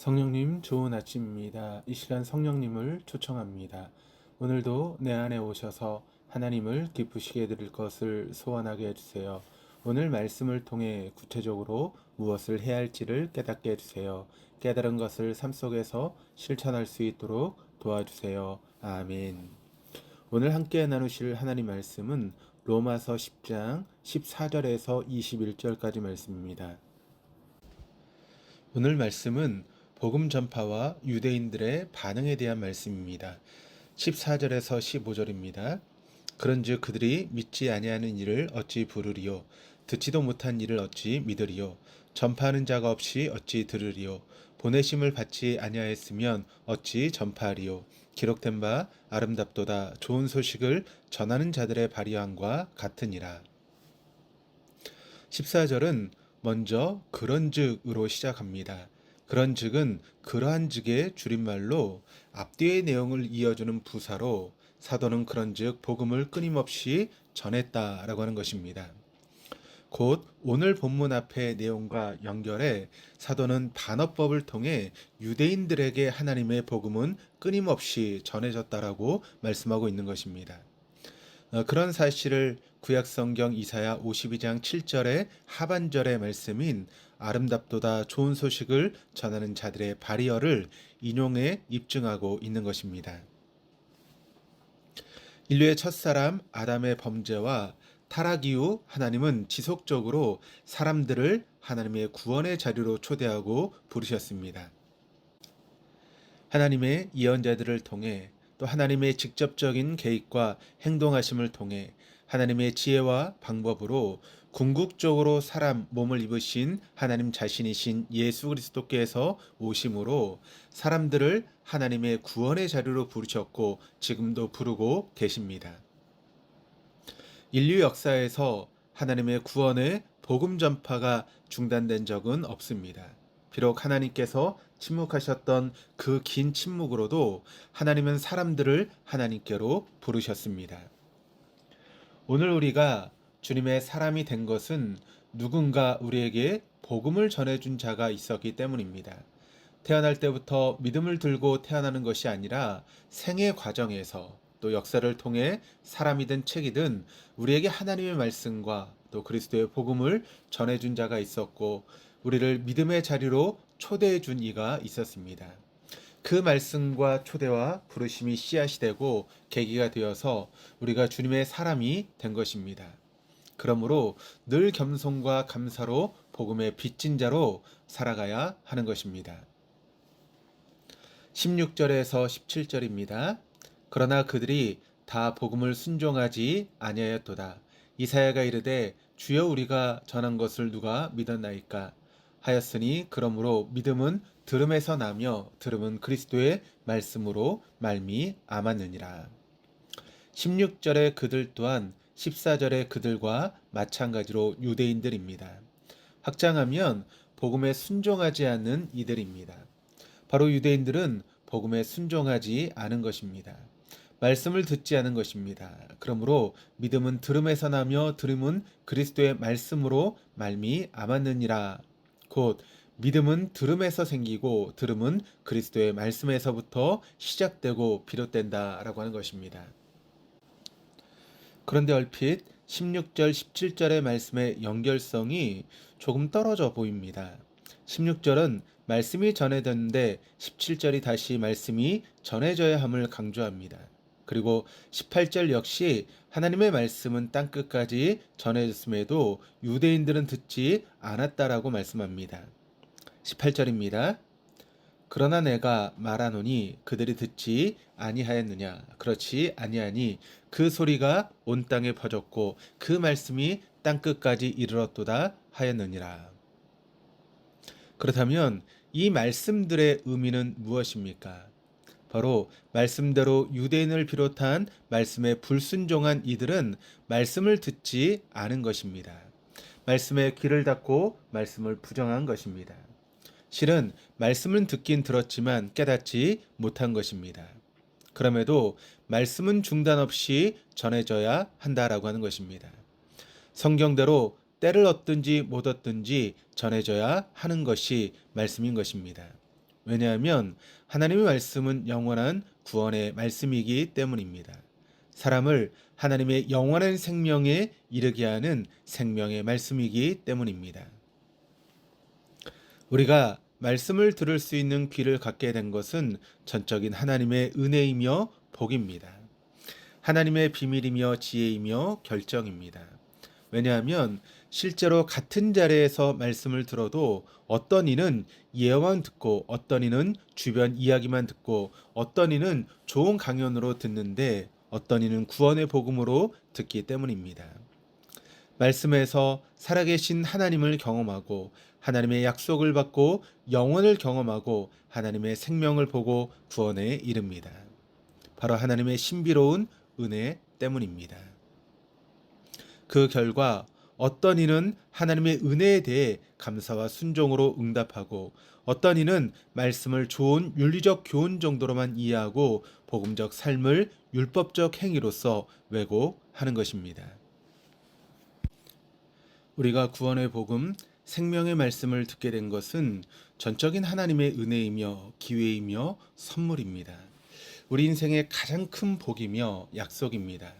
성령님 좋은 아침입니다. 이 시간 성령님을 초청합니다. 오늘도 내 안에 오셔서 하나님을 기쁘시게 해드릴 것을 소원하게 해주세요. 오늘 말씀을 통해 구체적으로 무엇을 해야 할지를 깨닫게 해주세요. 깨달은 것을 삶 속에서 실천할 수 있도록 도와주세요. 아멘. 오늘 함께 나누실 하나님 말씀은 로마서 10장 14절에서 21절까지 말씀입니다. 오늘 말씀은 복음 전파와 유대인들의 반응에 대한 말씀입니다. 14절에서 15절입니다. 그런즉 그들이 믿지 아니하는 일을 어찌 부르리요? 듣지도 못한 일을 어찌 믿으리요? 전파하는 자가 없이 어찌 들으리요? 보내심을 받지 아니하였으면 어찌 전파하리요? 기록된 바 아름답도다 좋은 소식을 전하는 자들의 발의함과 같으니라. 14절은 먼저 그런즉으로 시작합니다. 그런즉은 그러한즉의 줄임말로 앞뒤의 내용을 이어주는 부사로 사도는 그런즉 복음을 끊임없이 전했다라고 하는 것입니다. 곧 오늘 본문 앞의 내용과 연결해 사도는 반어법을 통해 유대인들에게 하나님의 복음은 끊임없이 전해졌다라고 말씀하고 있는 것입니다. 그런 사실을 구약성경 이사야 52장 7절의 하반절의 말씀인 아름답도다 좋은 소식을 전하는 자들의 발의어를 인용해 입증하고 있는 것입니다. 인류의 첫사람 아담의 범죄와 타락 이후 하나님은 지속적으로 사람들을 하나님의 구원의 자리로 초대하고 부르셨습니다. 하나님의 예언자들을 통해 또 하나님의 직접적인 계획과 행동하심을 통해 하나님의 지혜와 방법으로 궁극적으로 사람 몸을 입으신 하나님 자신이신 예수 그리스도께서 오심으로 사람들을 하나님의 구원의 자리로 부르셨고 지금도 부르고 계십니다. 인류 역사에서 하나님의 구원의 복음 전파가 중단된 적은 없습니다. 비록 하나님께서 침묵하셨던 그 긴 침묵으로도 하나님은 사람들을 하나님께로 부르셨습니다. 오늘 우리가 주님의 사람이 된 것은 누군가 우리에게 복음을 전해준 자가 있었기 때문입니다. 태어날 때부터 믿음을 들고 태어나는 것이 아니라 생애 과정에서 또 역사를 통해 사람이든 책이든 우리에게 하나님의 말씀과 또 그리스도의 복음을 전해준 자가 있었고 우리를 믿음의 자리로 초대해 준 이가 있었습니다. 그 말씀과 초대와 부르심이 씨앗이 되고 계기가 되어서 우리가 주님의 사람이 된 것입니다. 그러므로 늘 겸손과 감사로 복음의 빚진 자로 살아가야 하는 것입니다. 16절에서 17절입니다. 그러나 그들이 다 복음을 순종하지 아니하였도다. 이사야가 이르되 주여 우리가 전한 것을 누가 믿었나이까 하였으니 그러므로 믿음은 들음에서 나며 들음은 그리스도의 말씀으로 말미암았느니라. 16절의 그들 또한 14절의 그들과 마찬가지로 유대인들입니다. 확장하면 복음에 순종하지 않는 이들입니다. 바로 유대인들은 복음에 순종하지 않은 것입니다. 말씀을 듣지 않은 것입니다. 그러므로 믿음은 들음에서 나며 들음은 그리스도의 말씀으로 말미암았느니라. 곧 믿음은 들음에서 생기고 들음은 그리스도의 말씀에서부터 시작되고 비롯된다라고 하는 것입니다. 그런데 얼핏 16절, 17절의 말씀의 연결성이 조금 떨어져 보입니다. 16절은 말씀이 전해졌는데 17절이 다시 말씀이 전해져야 함을 강조합니다. 그리고 18절 역시 하나님의 말씀은 땅끝까지 전해졌음에도 유대인들은 듣지 않았다라고 말씀합니다. 18절입니다. 그러나 내가 말하노니 그들이 듣지 아니하였느냐. 그렇지 아니하니 그 소리가 온 땅에 퍼졌고 그 말씀이 땅끝까지 이르렀도다 하였느니라. 그렇다면 이 말씀들의 의미는 무엇입니까? 바로 말씀대로 유대인을 비롯한 말씀에 불순종한 이들은 말씀을 듣지 않은 것입니다. 말씀에 귀를 닫고 말씀을 부정한 것입니다. 실은 말씀은 듣긴 들었지만 깨닫지 못한 것입니다. 그럼에도 말씀은 중단 없이 전해져야 한다라고 하는 것입니다. 성경대로 때를 얻든지 못 얻든지 전해져야 하는 것이 말씀인 것입니다. 왜냐하면 하나님의 말씀은 영원한 구원의 말씀이기 때문입니다. 사람을 하나님의 영원한 생명에 이르게 하는 생명의 말씀이기 때문입니다. 우리가 말씀을 들을 수 있는 귀를 갖게 된 것은 전적인 하나님의 은혜이며 복입니다. 하나님의 비밀이며 지혜이며 결정입니다. 왜냐하면 실제로 같은 자리에서 말씀을 들어도 어떤 이는 예화만 듣고 어떤 이는 주변 이야기만 듣고 어떤 이는 좋은 강연으로 듣는데 어떤 이는 구원의 복음으로 듣기 때문입니다. 말씀에서 살아계신 하나님을 경험하고 하나님의 약속을 받고 영원을 경험하고 하나님의 생명을 보고 구원에 이릅니다. 바로 하나님의 신비로운 은혜 때문입니다. 그 결과 어떤 이는 하나님의 은혜에 대해 감사와 순종으로 응답하고 어떤 이는 말씀을 좋은 윤리적 교훈 정도로만 이해하고 복음적 삶을 율법적 행위로서 왜곡하는 것입니다. 우리가 구원의 복음, 생명의 말씀을 듣게 된 것은 전적인 하나님의 은혜이며 기회이며 선물입니다. 우리 인생의 가장 큰 복이며 약속입니다.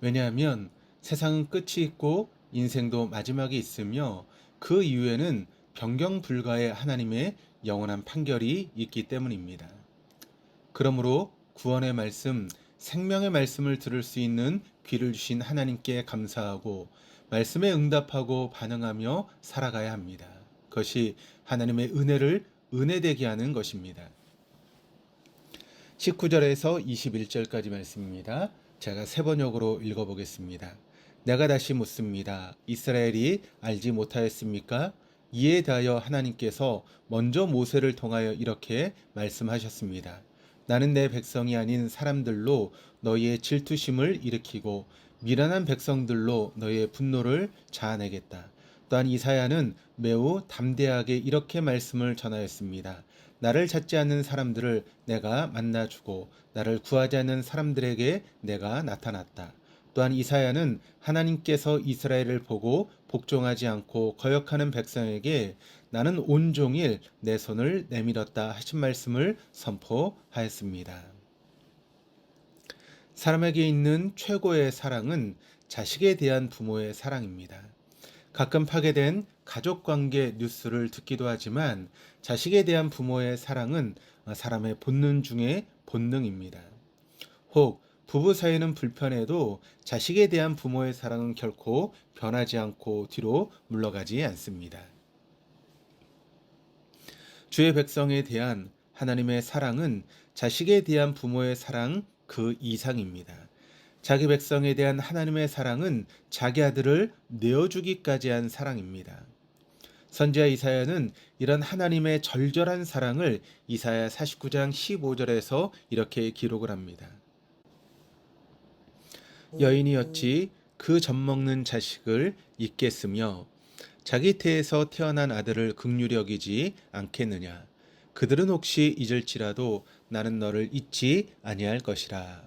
왜냐하면 세상은 끝이 있고 인생도 마지막이 있으며 그 이후에는 변경 불가의 하나님의 영원한 판결이 있기 때문입니다. 그러므로 구원의 말씀, 생명의 말씀을 들을 수 있는 귀를 주신 하나님께 감사하고 말씀에 응답하고 반응하며 살아가야 합니다. 그것이 하나님의 은혜를 은혜되게 하는 것입니다. 19절에서 21절까지 말씀입니다. 제가 세 번역으로 읽어보겠습니다. 내가 다시 묻습니다. 이스라엘이 알지 못하였습니까? 이에 대하여 하나님께서 먼저 모세를 통하여 이렇게 말씀하셨습니다. 나는 내 백성이 아닌 사람들로 너희의 질투심을 일으키고 미련한 백성들로 너희의 분노를 자아내겠다. 또한 이사야는 매우 담대하게 이렇게 말씀을 전하였습니다. 나를 찾지 않는 사람들을 내가 만나주고 나를 구하지 않는 사람들에게 내가 나타났다. 또한 이사야는 하나님께서 이스라엘을 보고 복종하지 않고 거역하는 백성에게 나는 온종일 내 손을 내밀었다 하신 말씀을 선포하였습니다. 사람에게 있는 최고의 사랑은 자식에 대한 부모의 사랑입니다. 가끔 파괴된 가족관계 뉴스를 듣기도 하지만 자식에 대한 부모의 사랑은 사람의 본능 중에 본능입니다. 혹 부부 사이는 불편해도 자식에 대한 부모의 사랑은 결코 변하지 않고 뒤로 물러가지 않습니다. 주의 백성에 대한 하나님의 사랑은 자식에 대한 부모의 사랑 그 이상입니다. 자기 백성에 대한 하나님의 사랑은 자기 아들을 내어주기까지 한 사랑입니다. 선지자 이사야는 이런 하나님의 절절한 사랑을 이사야 49장 15절에서 이렇게 기록을 합니다. 여인이 어찌 그 젖먹는 자식을 잊겠으며 자기 태에서 태어난 아들을 긍휼히 여기지 않겠느냐. 그들은 혹시 잊을지라도 나는 너를 잊지 아니할 것이라.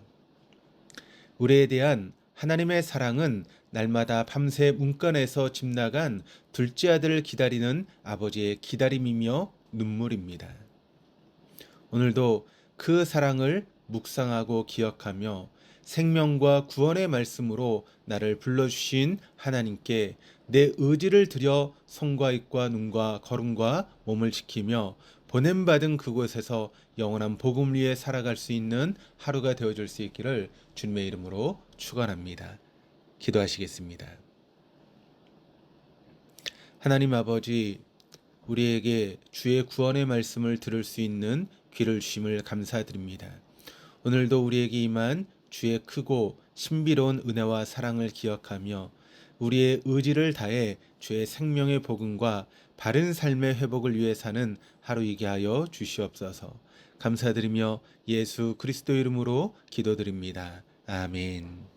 우리에 대한 하나님의 사랑은 날마다 밤새 문간에서 집 나간 둘째 아들을 기다리는 아버지의 기다림이며 눈물입니다. 오늘도 그 사랑을 묵상하고 기억하며 생명과 구원의 말씀으로 나를 불러주신 하나님께 내 의지를 들여 손과 입과 눈과 걸음과 몸을 지키며 보냄받은 그곳에서 영원한 복음 위에 살아갈 수 있는 하루가 되어줄 수 있기를 주님의 이름으로 축원합니다. 기도하시겠습니다. 하나님 아버지, 우리에게 주의 구원의 말씀을 들을 수 있는 귀를 주심을 감사드립니다. 오늘도 우리에게 임한 주의 크고 신비로운 은혜와 사랑을 기억하며 우리의 의지를 다해 주의 생명의 복음과 바른 삶의 회복을 위해 사는 하루이게 하여 주시옵소서. 감사드리며 예수 그리스도 이름으로 기도드립니다. 아멘.